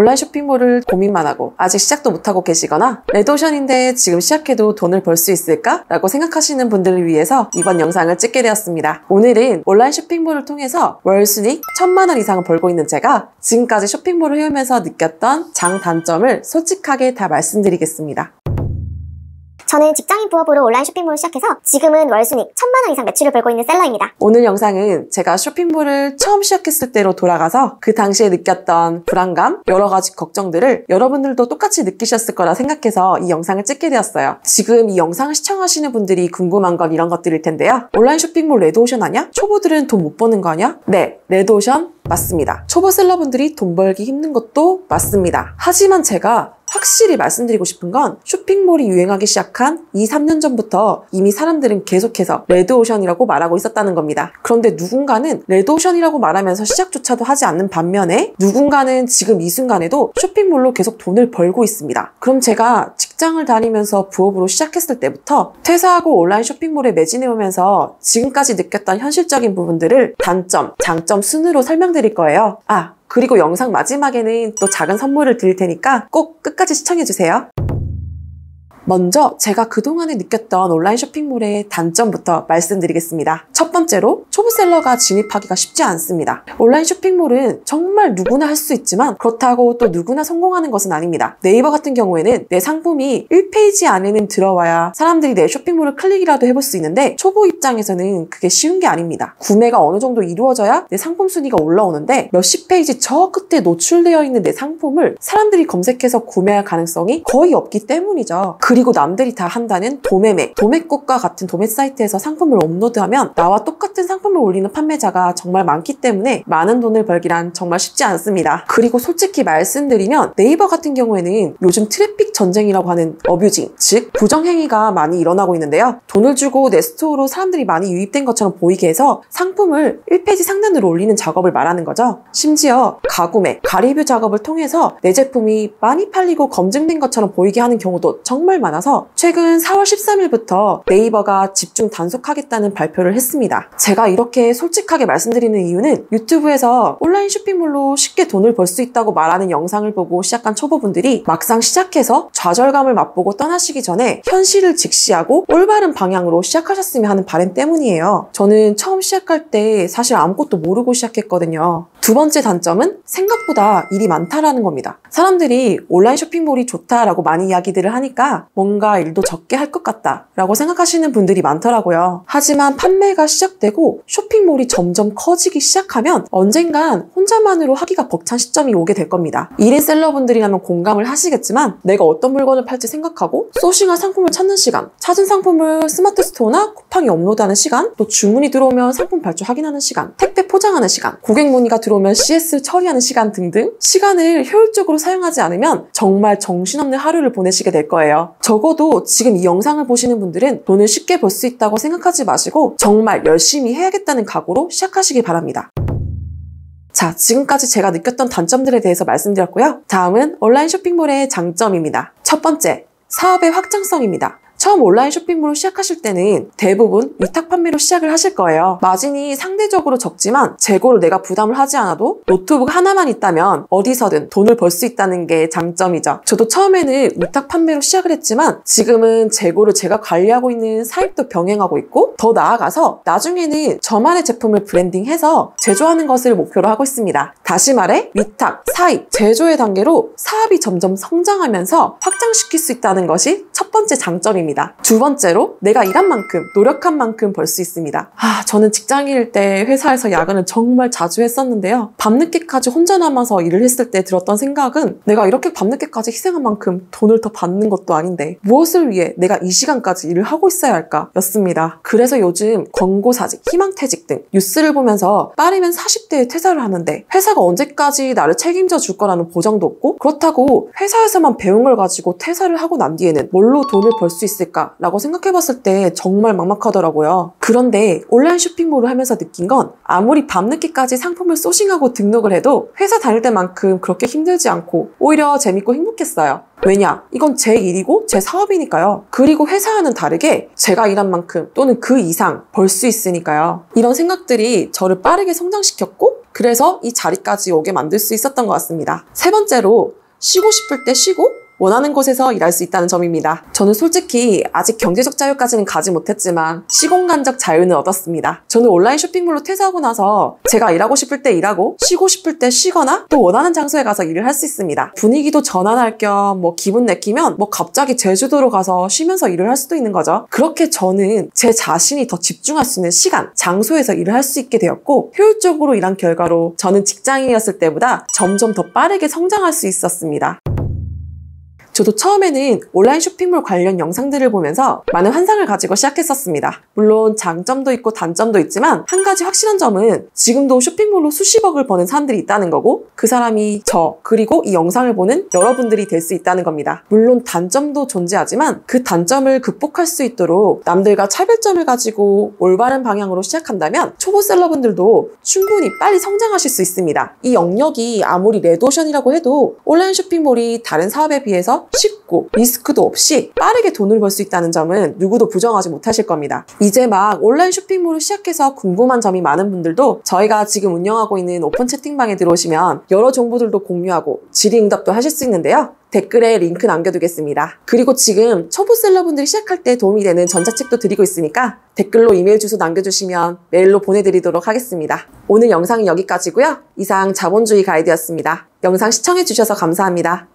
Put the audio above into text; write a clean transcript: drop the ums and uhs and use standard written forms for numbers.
온라인 쇼핑몰을 고민만 하고 아직 시작도 못하고 계시거나 레드오션인데 지금 시작해도 돈을 벌 수 있을까? 라고 생각하시는 분들을 위해서 이번 영상을 찍게 되었습니다. 오늘은 온라인 쇼핑몰을 통해서 월 순익 1000만원 이상을 벌고 있는 제가 지금까지 쇼핑몰을 해오면서 느꼈던 장단점을 솔직하게 다 말씀드리겠습니다. 저는 직장인 부업으로 온라인 쇼핑몰을 시작해서 지금은 월 순익 1000만 원 이상 매출을 벌고 있는 셀러입니다. 오늘 영상은 제가 쇼핑몰을 처음 시작했을 때로 돌아가서 그 당시에 느꼈던 불안감, 여러 가지 걱정들을 여러분들도 똑같이 느끼셨을 거라 생각해서 이 영상을 찍게 되었어요. 지금 이 영상을 시청하시는 분들이 궁금한 건 이런 것들일 텐데요. 온라인 쇼핑몰 레드오션 아냐? 초보들은 돈 못 버는 거 아냐? 네, 레드오션 맞습니다. 초보 셀러분들이 돈 벌기 힘든 것도 맞습니다. 하지만 제가 확실히 말씀드리고 싶은 건 쇼핑몰이 유행하기 시작한 2-3년 전부터 이미 사람들은 계속해서 레드오션이라고 말하고 있었다는 겁니다. 그런데 누군가는 레드오션이라고 말하면서 시작조차도 하지 않는 반면에 누군가는 지금 이 순간에도 쇼핑몰로 계속 돈을 벌고 있습니다. 그럼 제가 직장을 다니면서 부업으로 시작했을 때부터 퇴사하고 온라인 쇼핑몰에 매진해오면서 지금까지 느꼈던 현실적인 부분들을 단점, 장점 순으로 설명드릴 거예요. 그리고 영상 마지막에는 또 작은 선물을 드릴 테니까 꼭 끝까지 시청해주세요. 먼저 제가 그동안에 느꼈던 온라인 쇼핑몰의 단점부터 말씀드리겠습니다. 첫 번째로 초보셀러가 진입하기가 쉽지 않습니다. 온라인 쇼핑몰은 정말 누구나 할 수 있지만 그렇다고 또 누구나 성공하는 것은 아닙니다. 네이버 같은 경우에는 내 상품이 1페이지 안에는 들어와야 사람들이 내 쇼핑몰을 클릭이라도 해볼 수 있는데 초보 입장에서는 그게 쉬운 게 아닙니다. 구매가 어느 정도 이루어져야 내 상품 순위가 올라오는데 몇십 페이지 저 끝에 노출되어 있는 내 상품을 사람들이 검색해서 구매할 가능성이 거의 없기 때문이죠. 그리고 남들이 다 한다는 도매매, 도매꽃과 같은 도매 사이트에서 상품을 업로드하면 나와 똑같은 상품을 올리는 판매자가 정말 많기 때문에 많은 돈을 벌기란 정말 쉽지 않습니다. 그리고 솔직히 말씀드리면 네이버 같은 경우에는 요즘 트래픽 전쟁이라고 하는 어뷰징, 즉 부정행위가 많이 일어나고 있는데요. 돈을 주고 내 스토어로 사람들이 많이 유입된 것처럼 보이게 해서 상품을 1페이지 상단으로 올리는 작업을 말하는 거죠. 심지어 가구매, 가리뷰 작업을 통해서 내 제품이 많이 팔리고 검증된 것처럼 보이게 하는 경우도 정말 많아서 최근 4월 13일부터 네이버가 집중 단속하겠다는 발표를 했습니다. 제가 이렇게 솔직하게 말씀드리는 이유는 유튜브에서 온라인 쇼핑몰로 쉽게 돈을 벌 수 있다고 말하는 영상을 보고 시작한 초보분들이 막상 시작해서 좌절감을 맛보고 떠나시기 전에 현실을 직시하고 올바른 방향으로 시작하셨으면 하는 바람 때문이에요. 저는 처음 시작할 때 사실 아무것도 모르고 시작했거든요. 두 번째 단점은 생각보다 일이 많다라는 겁니다. 사람들이 온라인 쇼핑몰이 좋다라고 많이 이야기들을 하니까 뭔가 일도 적게 할 것 같다라고 생각하시는 분들이 많더라고요. 하지만 판매가 시작되고 쇼핑몰이 점점 커지기 시작하면 언젠간 혼자만으로 하기가 벅찬 시점이 오게 될 겁니다. 1인 셀러분들이라면 공감을 하시겠지만 내가 어떤 물건을 팔지 생각하고 소싱할 상품을 찾는 시간, 찾은 상품을 스마트 스토어나 쿠팡에 업로드하는 시간, 또 주문이 들어오면 상품 발주 확인하는 시간, 택배 포장하는 시간, 고객 문의가 들어오면 CS 처리하는 시간 등등 시간을 효율적으로 사용하지 않으면 정말 정신없는 하루를 보내시게 될 거예요. 적어도 지금 이 영상을 보시는 분들은 돈을 쉽게 벌 수 있다고 생각하지 마시고 정말 열심히 해야겠다는 각오로 시작하시기 바랍니다. 자, 지금까지 제가 느꼈던 단점들에 대해서 말씀드렸고요. 다음은 온라인 쇼핑몰의 장점입니다. 첫 번째, 사업의 확장성입니다. 처음 온라인 쇼핑몰을 시작하실 때는 대부분 위탁 판매로 시작을 하실 거예요. 마진이 상대적으로 적지만 재고를 내가 부담을 하지 않아도 노트북 하나만 있다면 어디서든 돈을 벌 수 있다는 게 장점이죠. 저도 처음에는 위탁 판매로 시작을 했지만 지금은 재고를 제가 관리하고 있는 사입도 병행하고 있고 더 나아가서 나중에는 저만의 제품을 브랜딩해서 제조하는 것을 목표로 하고 있습니다. 다시 말해 위탁, 사입, 제조의 단계로 사업이 점점 성장하면서 확장시킬 수 있다는 것이 첫 번째 장점입니다. 두 번째로 내가 일한 만큼 노력한 만큼 벌 수 있습니다. 저는 직장인일 때 회사에서 야근을 정말 자주 했었는데요. 밤늦게까지 혼자 남아서 일을 했을 때 들었던 생각은 내가 이렇게 밤늦게까지 희생한 만큼 돈을 더 받는 것도 아닌데 무엇을 위해 내가 이 시간까지 일을 하고 있어야 할까 였습니다. 그래서 요즘 광고사직, 희망퇴직 등 뉴스를 보면서 빠르면 40대에 퇴사를 하는데 회사가 언제까지 나를 책임져 줄 거라는 보장도 없고 그렇다고 회사에서만 배운 걸 가지고 퇴사를 하고 난 뒤에는 뭘로 돈을 벌 수 있을까라고 생각해봤을 때 정말 막막하더라고요. 그런데 온라인 쇼핑몰을 하면서 느낀 건 아무리 밤늦게까지 상품을 소싱하고 등록을 해도 회사 다닐 때만큼 그렇게 힘들지 않고 오히려 재밌고 행복했어요. 왜냐? 이건 제 일이고 제 사업이니까요. 그리고 회사와는 다르게 제가 일한 만큼 또는 그 이상 벌 수 있으니까요. 이런 생각들이 저를 빠르게 성장시켰고 그래서 이 자리까지 오게 만들 수 있었던 것 같습니다. 세 번째로, 쉬고 싶을 때 쉬고 원하는 곳에서 일할 수 있다는 점입니다. 저는 솔직히 아직 경제적 자유까지는 가지 못했지만 시공간적 자유는 얻었습니다. 저는 온라인 쇼핑몰로 퇴사하고 나서 제가 일하고 싶을 때 일하고 쉬고 싶을 때 쉬거나 또 원하는 장소에 가서 일을 할 수 있습니다. 분위기도 전환할 겸 기분 내키면 갑자기 제주도로 가서 쉬면서 일을 할 수도 있는 거죠. 그렇게 저는 제 자신이 더 집중할 수 있는 시간, 장소에서 일을 할 수 있게 되었고 효율적으로 일한 결과로 저는 직장인이었을 때보다 점점 더 빠르게 성장할 수 있었습니다. 저도 처음에는 온라인 쇼핑몰 관련 영상들을 보면서 많은 환상을 가지고 시작했었습니다. 물론 장점도 있고 단점도 있지만 한 가지 확실한 점은 지금도 쇼핑몰로 수십억을 버는 사람들이 있다는 거고 그 사람이 저 그리고 이 영상을 보는 여러분들이 될 수 있다는 겁니다. 물론 단점도 존재하지만 그 단점을 극복할 수 있도록 남들과 차별점을 가지고 올바른 방향으로 시작한다면 초보 셀러분들도 충분히 빨리 성장하실 수 있습니다. 이 영역이 아무리 레드오션이라고 해도 온라인 쇼핑몰이 다른 사업에 비해서 쉽고 리스크도 없이 빠르게 돈을 벌 수 있다는 점은 누구도 부정하지 못하실 겁니다. 이제 막 온라인 쇼핑몰을 시작해서 궁금한 점이 많은 분들도 저희가 지금 운영하고 있는 오픈 채팅방에 들어오시면 여러 정보들도 공유하고 질의응답도 하실 수 있는데요. 댓글에 링크 남겨두겠습니다. 그리고 지금 초보 셀러분들이 시작할 때 도움이 되는 전자책도 드리고 있으니까 댓글로 이메일 주소 남겨주시면 메일로 보내드리도록 하겠습니다. 오늘 영상은 여기까지고요. 이상 자본주의 가이드였습니다. 영상 시청해주셔서 감사합니다.